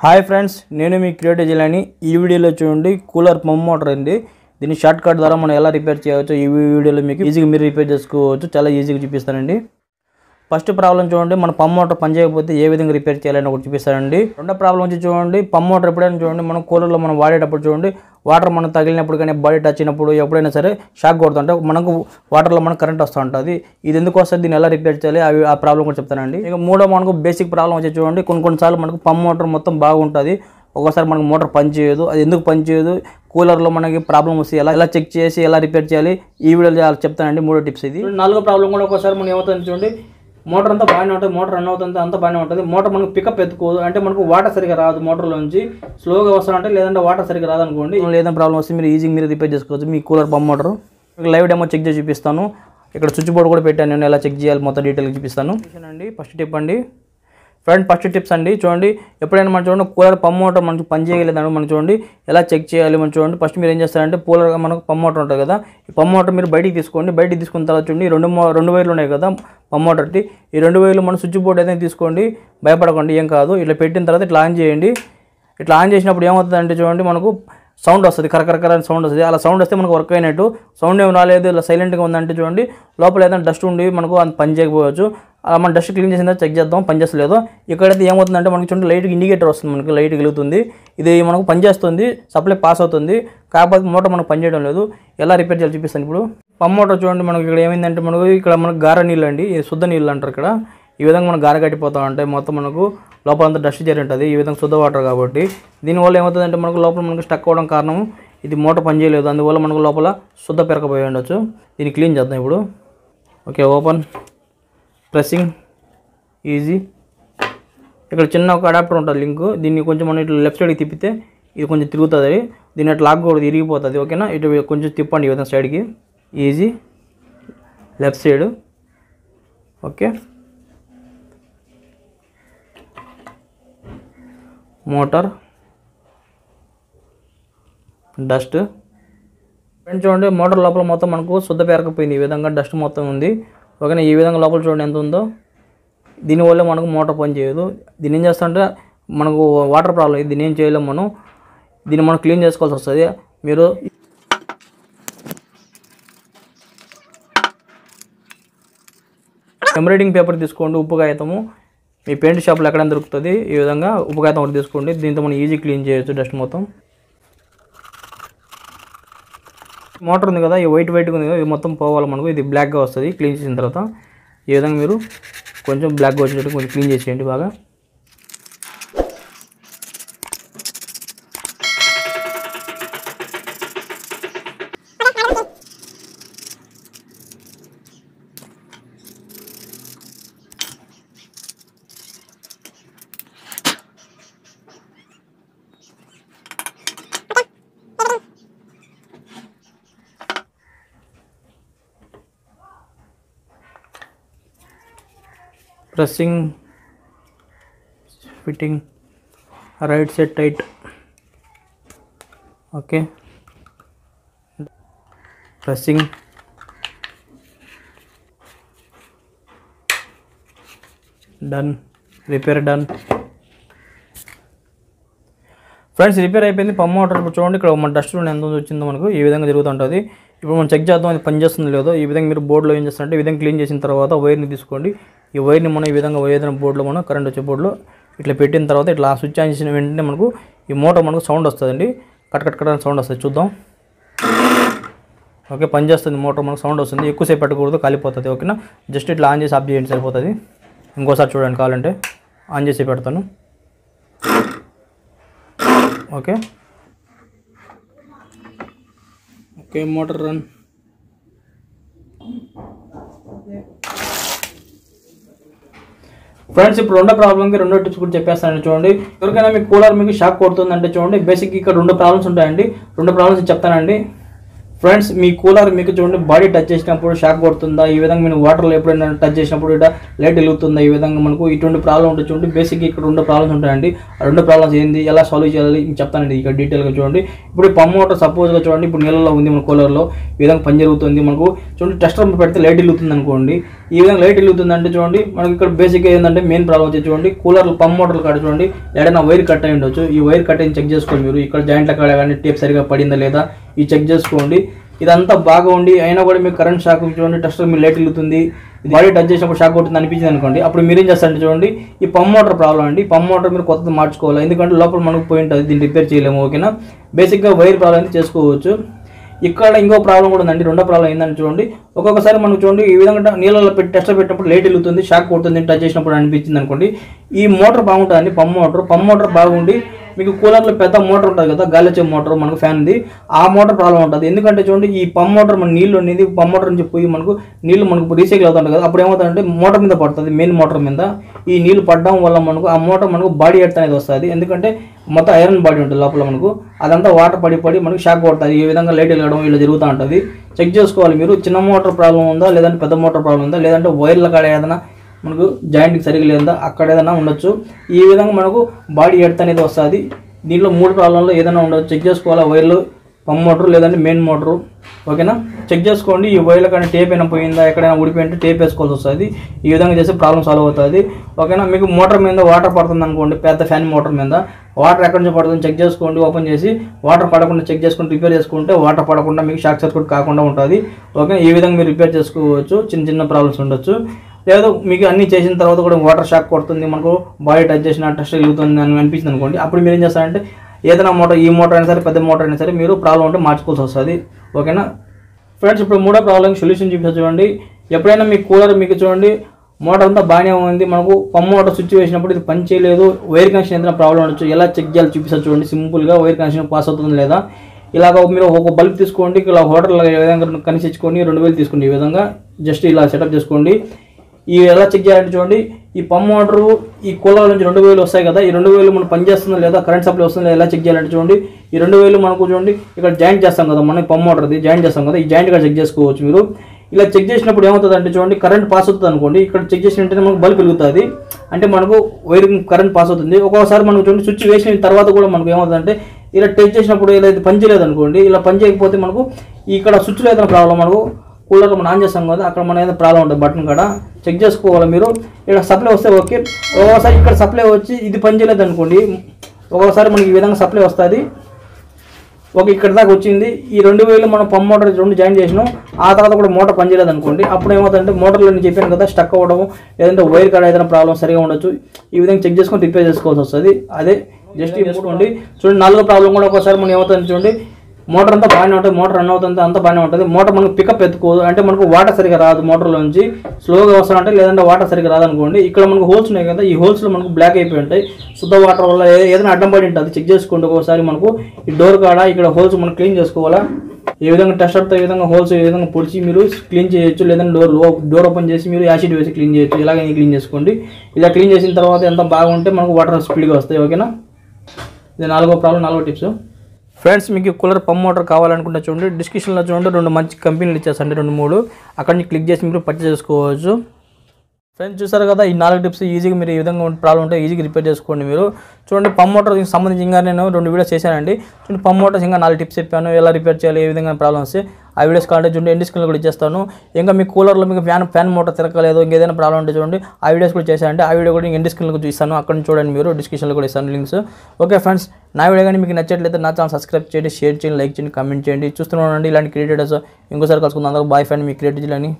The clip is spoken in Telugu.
హాయ్ ఫ్రెండ్స్, నేను మీ క్రియేటివ్ జిలాని. ఈ వీడియోలో చూడండి కూలర్ పంప్ మోటార్ అండి. దీన్ని షార్ట్ కట్ ద్వారా మనం ఎలా రిపేర్ చేయవచ్చు ఈ వీడియోలో మీకు ఈజీగా మీరు రిపేర్ చేసుకోవచ్చు. చాలా ఈజీగా చూపిస్తానండి. ఫస్ట్ ప్రాబ్లం చూడండి, మన పంప్ మోటార్ పనిచేయకపోతే ఏ విధంగా రిపేర్ చేయాలని ఒకటి చూపిస్తానండి. రెండో ప్రాబ్లం వచ్చి చూడండి, పంప్ మోటార్ ఎప్పుడైనా చూడండి మనం కూలర్లో మనం వాడేటప్పుడు చూడండి వాటర్ మనం తగిలినప్పుడు కానీ బాడీ టచ్ అయినప్పుడు ఎప్పుడైనా సరే షాక్ కొడుతుంటే మనకు వాటర్లో మనకు కరెంట్ వస్తూ ఉంటుంది. ఇది ఎందుకు వస్తుంది, దీన్ని ఎలా రిపేర్ చేయాలి ఆ ప్రాబ్లం కూడా చెప్తానండి. ఇక మూడో మనకు బేసిక్ ప్రాబ్లం వచ్చి చూడండి, కొన్నిసార్లు మనకు పంప్ మోటార్ మొత్తం బాగుంటుంది, ఒక్కోసారి మనకు మోటార్ పనిచేయదు. అది ఎందుకు పనిచేయదు, కూలర్లో మనకి ప్రాబ్లం వస్తే ఎలా చెక్ చేసి ఎలా రిపేర్ చేయాలి ఈ వీడియోలో చెప్తానండి. మూడో టిప్స్ ఇది. నాలుగో ప్రాబ్లం కూడా ఒక్కోసారి మనం ఏమవుతుంది చూడండి, మోటార్ అంతా బాగానే ఉంటుంది, మోటార్ రన్ అవుతుంది, అంతా బాగానే ఉంటుంది, మోటార్ మనకు పికప్ ఎత్తుకోదు, అంటే మనకు వాటర్ సరిగా రాదు, మోటార్లో నుంచి స్లోగా వస్తానంటే లేదంటే వాటర్ సరిగా రాదనుకోండి. ఏదైనా ప్రాబ్లం వస్తే మీరు ఈజీగా మీరు రిపేర్ చేసుకోవచ్చు మీ cooler pump motor. Live demo check చేసి చూపిస్తాను. ఇక్కడ స్విచ్ బోర్డు కూడా పెట్టాను, నేను ఎలా చెక్ చేయాలి మొత్తం డీటెయిల్గా చూపిస్తాను అండి. ఫస్ట్ టిప్ అండి ఫ్రెండ్, ఫస్ట్ టిప్స్ అండి. చూడండి, ఎప్పుడైనా మనం చూడండి కూలర్ పంప్ మోటార్ మనకు పని చేయగలేదంటే మనం చూడండి ఎలా చెక్ చేయాలి. మనం చూడండి ఫస్ట్ మీరు ఏం చేస్తారంటే కూలర్ మనకు పంప్ మోటార్ ఉంటుంది కదా, ఈ పంప్ మోటార్ మీరు బయటికి తీసుకోండి. బయటికి తీసుకున్న తర్వాత చూడండి రెండు వైర్లు ఉన్నాయి కదా పంప్ మోటార్కి, ఈ రెండు వైర్లు మనం స్విచ్ బోర్డు ఏదైనా తీసుకోండి, భయపడకండి, ఏం కాదు. ఇట్లా పెట్టిన తర్వాత ఇట్లా ఆన్ చేయండి. ఇట్లా ఆన్ చేసినప్పుడు ఏమవుతుంది అంటే చూడండి మనకు సౌండ్ వస్తుంది, కరకరకర సౌండ్ వస్తుంది. అలా సౌండ్ వస్తే మనకు వర్క్ అయినట్టు. సౌండ్ ఏమి రాలేదు, ఇలా సైలెంట్గా ఉందంటే చూడండి లోపల ఏదైనా డస్ట్ ఉండి మనకు అంత పని చేయకపోవచ్చు. అలా మనం డస్ట్ క్లీన్ చేసిన చెక్ చేద్దాం పని చేస్తలేదు. ఇక్కడైతే ఏమవుతుందంటే మనకి చూడండి లైట్ ఇండికేటర్ వస్తుంది, మనకి లైట్ వెలుగుతుంది, ఇది మనకు పనిచేస్తుంది, సప్లై పాస్ అవుతుంది, కాకపోతే మోటార్ మనకు పనిచేయడం లేదు. ఎలా రిపేర్ చేయాలి చూపిస్తాను ఇప్పుడు. పంప్ మోటార్ చూడండి మనకి ఇక్కడ ఏమైందంటే మనకు ఇక్కడ మనకు గార నీళ్ళు అండి, శుద్ధ నీళ్ళు అంటారు ఇక్కడ. ఈ విధంగా మనకు గార కట్టిపోతూ ఉంటాయి, మొత్తం మనకు లోపలంతా డస్ట్ చేరి ఉంటుంది, ఈ విధంగా శుద్ధ వాటర్ కాబట్టి. దీనివల్ల ఏమవుతుందంటే మనకు లోపల మనకు స్టక్ అవ్వడం కారణం ఇది మోటార్ పనిచేయలేదు, అందువల్ల మనకు లోపల శుద్ధ పెరకపోయి ఉండొచ్చు. దీన్ని క్లీన్ చేద్దాం ఇప్పుడు. Okay, open, pressing, easy. ఇక్కడ చిన్న ఒక అడాప్టర్ ఉంటుంది లింక్, దీన్ని కొంచెం మనం ఇట్లా లెఫ్ట్ సైడ్కి తిప్పితే ఇది కొంచెం తిరుగుతుంది, దీన్ని అట్లా లాక్ కూడా ఇరిగిపోతుంది. ఓకేనా, ఇటు కొంచెం తిప్పండి ఈ విధంగా సైడ్కి, easy, left side. Okay, motor dust friends చూడండి, మోటార్ లోపల మొత్తం మనకు శుద్ధ పేరకపోయింది, ఈ విధంగా డస్ట్ మొత్తం ఉంది. ఓకేనా, ఈ విధంగా లోపల చూడండి ఎంత ఉందో. దీనివల్ల మనకు మోటార్ పని చేయదు. దీన్ని ఏం చేస్తామంటే మనకు వాటర్ ప్రాబ్లం, దీన్ని ఏం చేయలేము మనం, దీన్ని మనం క్లీన్ చేసుకోవాల్సి వస్తుంది. మీరు ఎంబ్రాయిడింగ్ పేపర్ తీసుకోండి, ఉప్పు కాగితము, మీ పెయింట్ షాప్లో ఎక్కడైనా దొరుకుతుంది, ఈ విధంగా ఉప్పు కాగితం ఒకటి తీసుకోండి. దీంతో మనం ఈజీ క్లీన్ చేయొచ్చు డస్ట్ మొత్తం. మోటార్ ఉంది కదా, ఈ వైట్గా ఉంది కదా, ఇది మొత్తం పోవాలి మనకు, ఇది బ్లాక్గా వస్తుంది క్లీన్ చేసిన తర్వాత. ఈ విధంగా మీరు కొంచెం బ్లాక్గా వచ్చేటట్టు కొంచెం క్లీన్ చేసేయండి బాగా. Pressing, fitting, right side tight. Okay, pressing, done, repair done. Friends repair అయిపోయింది పంప్ మోటార్. ఇప్పుడు చూడండి ఇక్కడ మన డస్ట్ ఎంత వచ్చిందో మనకు ఈ విధంగా జరుగుతుంటుంది. ఇప్పుడు మనం చెక్ చేద్దాం అది పనిచేస్తుందో లేదో. ఈ విధంగా మీరు బోర్డులో ఏం చేస్తారంటే ఈ విధంగా క్లీన్ చేసిన తర్వాత వైర్ని తీసుకోండి. ఈ వైర్ని మనం ఈ విధంగా ఏదైనా బోర్డులో మనం కరెంట్ వచ్చే బోర్డులో ఇట్లా పెట్టిన తర్వాత ఇట్లా స్విచ్ ఆన్ చేసిన వెంటనే మనకు ఈ మోటార్ మనకు సౌండ్ వస్తుందండి, కట్ కట్ కట్ సౌండ్ వస్తుంది, చూద్దాం. ఓకే, పనిచేస్తుంది మోటార్, మనకు సౌండ్ వస్తుంది. ఎక్కువసేపు పెట్టకూడదు, కాలిపోతుంది. ఓకేనా, జస్ట్ ఇట్లా ఆన్ చేసి ఆఫ్ చేయండి సరిపోతుంది. ఇంకోసారి చూడండి కావాలంటే ఆన్ చేసి పెడతాను. Okay, okay, motor run. Friends ఇప్పుడు రెండో ప్రాబ్లంకి రెండో టిప్స్ కూడా చెప్పేస్తానండి. చూడండి, ఎవరికైనా మీకు కూలర్ మీకు షాక్ కొడుతుందంటే చూడండి బేసిక్ ఇక్కడ రెండు ప్రాబ్లమ్స్ ఉంటాయండి. రెండు ప్రాబ్లమ్స్ చెప్తానండి. ఫ్రెండ్స్ మీ కూలర్ మీకు చూడండి బాడీ టచ్ చేసినప్పుడు షాక్ కొడుతుందా, ఈ విధంగా మీరు వాటర్లో ఎప్పుడైనా టచ్ చేసినప్పుడు ఇట్లా లైట్ వెలుగుతుందా, ఈ విధంగా మనకు ఇటువంటి ప్రాబ్లం ఉంటుంది. చూడండి బేసిక్ ఇక్కడ రెండు ప్రాబ్లమ్స్ ఉంటాయండి. ఆ రెండు ప్రాబ్లమ్స్ ఏంది, ఎలా సాల్వ్ చేయాలి చెప్తానండి ఇక్కడ డీటెయిల్గా. చూడండి ఇప్పుడు పంప్ మోటార్ సపోజ్గా చూడండి ఇప్పుడు నీళ్ళలో ఉంది మన కూలర్లో, ఈ విధంగా పని జరుగుతుంది. మనకు చూడండి టెస్టర్ పెడితే లైట్ వెలుగుతుంది అనుకోండి, ఈ విధంగా లైట్ వెలుగుతుందంటే చూడండి మనకి ఇక్కడ బేసిక్గా ఏంటంటే మెయిన్ ప్రాబ్లం వచ్చి చూడండి కూలర్లు పంప్ మోటార్లు కాడ చూడండి ఏదైనా వైర్ కట్ అయి ఉండొచ్చు. ఈ వైర్ కట్ అయ్యి చెక్ చేసుకోండి మీరు. ఇక్కడ జాయింట్ల కాడ కానీ టేప్ సరిగా పడిందా లేదా ఇది చెక్ చేసుకోండి. ఇదంతా బాగా ఉండి అయినా కూడా మీకు కరెంట్ షాక్ చూడండి టెస్టర్ మీ లైట్ వెలుగుతుంది, బాడీ టచ్ చేసినప్పుడు షాక్ కొట్టింది అనిపించింది అనుకోండి, అప్పుడు మీరు ఏం చేస్తారంటే చూడండి ఈ పంప్ మోటార్ ప్రాబ్లం అండి. పంప్ మోటార్ మీరు కొత్తది మార్చుకోవాలి, ఎందుకంటే లోపల మనకు పోయి ఉంటుంది, దీన్ని రిపేర్ చేయలేము. ఓకేనా, బేసిక్గా వైర్ ప్రాబ్లం అయితే చేసుకోవచ్చు. ఇక్కడ ఇంకో ప్రాబ్లం కూడా ఉందండి. రెండో ప్రాబ్లం ఏంటంటే చూడండి ఒక్కొక్కసారి మనకు చూడండి ఈ విధంగా నీళ్ళలో పెట్టి టెస్ట్ పెట్టినప్పుడు లైట్ వెలుగుతుంది, షాక్ కొడుతుంది, టచ్ చేసినప్పుడు అనిపించింది అనుకోండి. ఈ మోటార్ బాగుంటుందండి, పంప్ మోటార్ బాగుండి మీకు కూలర్లో పెద్ద మోటార్ ఉంటుంది కదా, గాలి వచ్చే మోటార్ మనకు ఫ్యాన్ది, ఆ మోటార్ ప్రాబ్లం ఉంటుంది. ఎందుకంటే చూడండి ఈ పంప్ మోటార్ మన నీళ్ళు అనేది పంప్ మోటార్ నుంచి పోయి నీళ్ళు మనకు రీసైకిల్ అవుతుంటుంది కదా, అప్పుడు ఏమవుతుందంటే మోటార్ మీద పడుతుంది, మెయిన్ మోటార్ మీద. ఈ నీళ్ళు పడడం వల్ల ఆ మోటార్ మనకు బాడీ ఎర్త్ అనేది వస్తుంది. ఎందుకంటే మొత్తం ఐరన్ బాడీ ఉంటుంది లోపల మనకు, అదంతా వాటర్ పడి మనకు షాక్ కొడుతుంది. ఈ విధంగా లైట్ వెళ్ళడం ఇలా జరుగుతూ ఉంటుంది. చెక్ చేసుకోవాలి మీరు, చిన్న మోటార్ ప్రాబ్లం ఉందా లేదంటే పెద్ద మోటార్ ప్రాబ్లం ఉందా, లేదంటే వైర్ల కాడ ఏదైనా మనకు జాయింట్కి సరిగ్గా లేదా అక్కడ ఏదైనా ఉండొచ్చు. ఈ విధంగా మనకు బాడీ ఎర్త్ అనేది వస్తుంది. దీంట్లో 3 ప్రాబ్లంలో ఏదైనా ఉండదు. చెక్ చేసుకోవాలి వైర్లు, పంప్ మోటార్ లేదంటే మెయిన్ మోటారు. ఓకేనా, చెక్ చేసుకోండి. ఈ వైర్ల కానీ టేప్ అయినా పోయిందా, ఎక్కడైనా ఊడిపోయింటే టేప్ వేసుకోవాల్సి వస్తుంది. ఈ విధంగా చేస్తే ప్రాబ్లం సాల్వ్ అవుతుంది. ఓకేనా, మీకు మోటార్ మీద వాటర్ పడుతుంది అనుకోండి, పెద్ద ఫ్యాన్ మోటార్ మీద వాటర్ ఎక్కడి నుంచి పడుతుంది చెక్ చేసుకోండి. ఓపెన్ చేసి వాటర్ పడకుండా చెక్ చేసుకుని రిపేర్ చేసుకుంటే వాటర్ పడకుండా మీకు షాక్ సర్క్యూట్ కాకుండా ఉంటుంది. ఓకే, ఈ విధంగా మీరు రిపేర్ చేసుకోవచ్చు. చిన్న ప్రాబ్లమ్స్ ఉండొచ్చు. లేదు మీకు అన్నీ చేసిన తర్వాత కూడా వాటర్ షాక్ కొడుతుంది, మనకు బాడీ టచ్ చేసిన టెస్ట్ వెలుగుతుంది అని అనిపించింది అనుకోండి, అప్పుడు మీరు ఏం చేస్తారంటే ఏదైనా మోటార్, ఈ మోటార్ అయినా సరే పెద్ద మోటార్ అయినా సరే మీరు ప్రాబ్లం ఉంటే మార్చుకోవాల్సి వస్తుంది. ఓకేనా ఫ్రెండ్స్, ఇప్పుడు 3వ ప్రాబ్లం సొల్యూషన్ చూపిస్తా చూడండి. ఎప్పుడైనా మీ కూలర్ మీకు చూడండి మోటార్ అంతా బాగానే ఉంది, మనకు పంప్ మోటార్ స్విచ్ వేసినప్పుడు ఇది పని చేయలేదు, వైర్ కనెక్షన్ ఏదైనా ప్రాబ్లం ఉండొచ్చు. ఎలా చెక్ చేయాలి చూపిస్తా చూడండి. సింపుల్గా వైర్ కనెక్షన్ పాస్ అవుతుంది లేదా, ఇలాగ మీరు ఒక బల్బ్ తీసుకోండి, ఇలా హోటల్ ఏ విధంగా కనెక్ట్ ఇచ్చుకొని 2000 తీసుకోండి. ఈ విధంగా జస్ట్ ఇలా సెటప్ చేసుకోండి. ఈ ఎలా చెక్ చేయాలంటే చూడండి ఈ పంప్ మోటారు ఈ కూలర్ నుంచి 2000 వస్తాయి కదా, ఈ 2000 మనం పనిచేస్తుందా లేదా, కరెంట్ సప్లై వస్తుందా ఎలా చెక్ చేయాలంటే చూడండి ఈ 2000 మనకు చూడండి ఇక్కడ జాయింట్ చేస్తాం కదా, మనం పంప్ మోటార్ది జాయింట్ చేస్తాం కదా, ఈ జాయింట్ కూడా చెక్ చేసుకోవచ్చు మీరు. ఇలా చెక్ చేసినప్పుడు ఏమవుతుంది అంటే చూడండి కరెంట్ పాస్ అవుతుంది అనుకోండి, ఇక్కడ చెక్ చేసినట్టే మనకు బల్బ్ వెలుగుతుంది, అంటే మనకు వైరింగ్ కరెంట్ పాస్ అవుతుంది. ఒక్కొక్కసారి మనకు చూడండి స్విచ్ వేసిన తర్వాత కూడా మనకు ఏమవుతుందంటే ఇలా టచ్ చేసినప్పుడు ఇలా ఇది పని చేయలేదు అనుకోండి, ఇలా పని చేయకపోతే మనకు ఇక్కడ స్విచ్లో ఏదైనా ప్రాబ్లం, మనకు కూలర్లో మనం ఆన్ చేస్తాం కదా అక్కడ మన ఏదైనా ప్రాబ్లం ఉంటుంది, బటన్ కాడ చెక్ చేసుకోవాలి మీరు. ఇక్కడ సప్లై వస్తే ఓకే, ఒక్కొక్కసారి ఇక్కడ సప్లై వచ్చి ఇది పని చేయలేదు అనుకోండి, ఒక్కొక్కసారి మనకి ఈ విధంగా సప్లై వస్తుంది. ఓకే, ఇక్కడ దాకా వచ్చింది. ఈ 2000 మనం పంప్ మోటార్ 2 జాయిన్ చేసినాం, ఆ తర్వాత కూడా మోటార్ పనిచేయలేదు అనుకోండి, అప్పుడు ఏమవుతుందంటే మోటార్లో నేను చెప్పాను కదా స్టక్ అవ్వడం, లేదంటే వైర్ కాడ ఏదైనా ప్రాబ్లం సరిగా ఉండొచ్చు. ఈ విధంగా చెక్ చేసుకొని రిపేర్ చేసుకోవాల్సి వస్తుంది. అదే జస్ట్ చేసుకోండి. చూడండి 4వ ప్రాబ్లం కూడా ఒకసారి మనం ఏమవుతుంది చూడండి, మోటార్ అంతా బాగానే ఉంటుంది, మోటార్ రన్ అవుతుంది, అంతా బాగానే ఉంటుంది, మోటార్ మనకు పికప్ ఎత్తుకోదు, అంటే మనకు వాటర్ సరిగా రాదు, మోటార్లోంచి స్లోగా వస్తానంటే, లేదంటే వాటర్ సరిగా రాదనుకోండి. ఇక్కడ మనకు హోల్స్ ఉన్నాయి కదా, ఈ హోల్స్లో మనకు బ్లాక్ అయిపోయి ఉంటాయి, శుద్ధ వాటర్ వల్ల ఏదైనా అడ్డం పడి ఉంటుంది. చెక్ చేసుకోండి ఒకసారి. మనకు ఈ డోర్ కాడ ఇక్కడ హోల్స్ మనం క్లీన్ చేసుకోవాలా, ఏ విధంగా టెస్టర్తో ఈ విధంగా హోల్స్ ఈ విధంగా పొడిచి మీరు క్లీన్ చేయొచ్చు, లేదంటే డోర్ ఓపెన్ చేసి మీరు యాసిడ్ వేసి క్లీన్ చేయొచ్చు. ఇలాగే క్లీన్ చేసుకోండి. ఇలా క్లీన్ చేసిన తర్వాత ఎంత బాగుంటే మనకు వాటర్ స్పీడ్గా వస్తాయి. ఓకేనా, ఇది 4వ ప్రాబ్లం, 4వ టిప్స్. ఫ్రెండ్స్, మీకు కూలర్ పంప్ మోటార్ కావాలనుకుంటే చూడండి డిస్క్రిప్షన్లో చూడండి 2 మంచి కంపెనీలు ఇచ్చేస్తాండి, 2-3 అక్కడ నుంచి క్లిక్ చేసి మీరు పర్చేస్ చేసుకోవచ్చు. ఫ్రెండ్స్ చూసారు కదా, ఈ 4 టిప్స్ ఈజీగా మీరు ఈ విధంగా ప్రాబ్లం ఉంటే ఈజీగా రిపేర్ చేసుకోండి మీరు. చూడండి పంప్ మోటార్కి సంబంధించి ఇంకా నేను 2 వీడియోస్ చేశానండి. చూడండి పంప్ మోటార్స్ ఇంకా 4 టిప్స్ చెప్పాను, ఎలా రిపేర్ చేయాలి, ఏ విధంగా ప్రాబ్లమ్ వస్తే ఆ వీడియోస్ కావాలంటే చూడండి ఎండ్ స్క్రీన్లో కూడా ఇచ్చేస్తాను. ఇంకా మీ కూలర్లో మీకు ఫ్యాన్ మోటార్ తిరగలేదు, ఇంకేదైనా ప్రాబ్లం ఉంటే చూడండి ఆ వీడియోస్ కూడా చేశానంటే ఆ వీడియో కూడా ఎండ్ స్క్రీన్లో ఇస్తాను, అక్కడ నుంచి చూడండి మీరు. డిస్క్రిప్షన్లో కూడా ఇస్తాను లింక్స్. ఓకే ఫ్రెండ్స్, నా వీడియో కానీ మీకు నచ్చట్లయితే నా ఛానల్ సబ్స్క్రైబ్ చేయండి, షేర్ చేయండి, లైక్ చేయండి, కామెంట్ చేయండి. చూస్తున్నానండి ఇలాంటి క్రియేటర్స్. ఇంకోసారి కలుసుకుందాం. అందరూ బాయ్ ఫ్రెండ్, మీ క్రియేటివ్ అని.